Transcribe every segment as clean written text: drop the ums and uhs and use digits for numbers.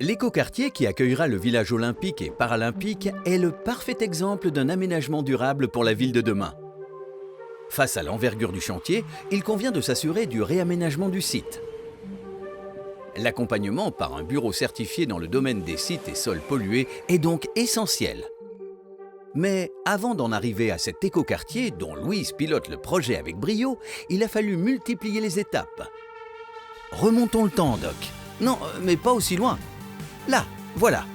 L'écoquartier qui accueillera le village olympique et paralympique est le parfait exemple d'un aménagement durable pour la ville de demain. Face à l'envergure du chantier, il convient de s'assurer du réaménagement du site. L'accompagnement par un bureau certifié dans le domaine des sites et sols pollués est donc essentiel. Mais avant d'en arriver à cet écoquartier dont Louise pilote le projet avec brio, il a fallu multiplier les étapes. Remontons le temps, Doc. Non, mais pas aussi loin. Là, voilà.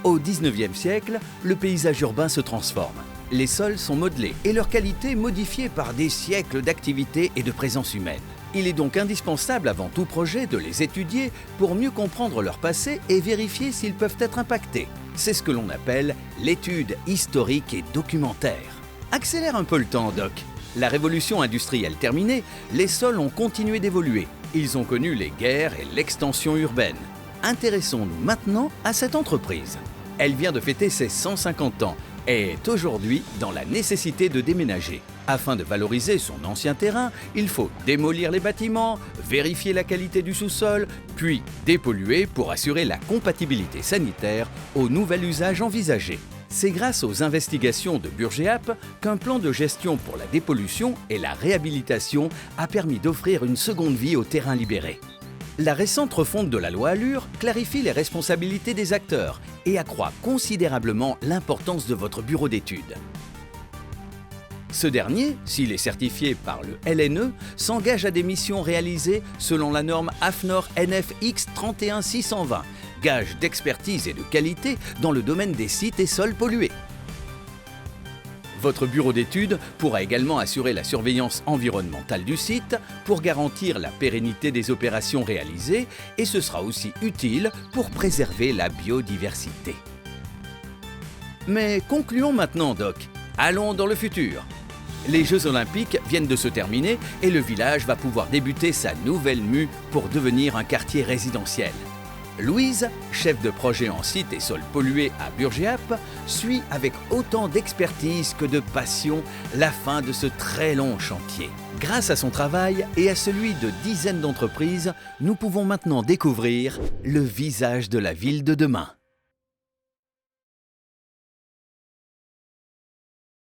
Au 19e siècle, le paysage urbain se transforme. Les sols sont modelés et leur qualité modifiée par des siècles d'activité et de présence humaine. Il est donc indispensable avant tout projet de les étudier pour mieux comprendre leur passé et vérifier s'ils peuvent être impactés. C'est ce que l'on appelle l'étude historique et documentaire. Accélère un peu le temps, Doc. La révolution industrielle terminée, les sols ont continué d'évoluer. Ils ont connu les guerres et l'extension urbaine. Intéressons-nous maintenant à cette entreprise. Elle vient de fêter ses 150 ans et est aujourd'hui dans la nécessité de déménager. Afin de valoriser son ancien terrain, il faut démolir les bâtiments, vérifier la qualité du sous-sol, puis dépolluer pour assurer la compatibilité sanitaire au nouvel usage envisagé. C'est grâce aux investigations de Burgéap qu'un plan de gestion pour la dépollution et la réhabilitation a permis d'offrir une seconde vie aux terrains libérés. La récente refonte de la loi Allure clarifie les responsabilités des acteurs et accroît considérablement l'importance de votre bureau d'études. Ce dernier, s'il est certifié par le LNE, s'engage à des missions réalisées selon la norme AFNOR NFX 31620, gage d'expertise et de qualité dans le domaine des sites et sols pollués. Votre bureau d'études pourra également assurer la surveillance environnementale du site pour garantir la pérennité des opérations réalisées et ce sera aussi utile pour préserver la biodiversité. Mais concluons maintenant, Doc. Allons dans le futur. Les Jeux Olympiques viennent de se terminer et le village va pouvoir débuter sa nouvelle mue pour devenir un quartier résidentiel. Louise, chef de projet en site et sols pollués à Burgéap, suit avec autant d'expertise que de passion la fin de ce très long chantier. Grâce à son travail et à celui de dizaines d'entreprises, nous pouvons maintenant découvrir le visage de la ville de demain.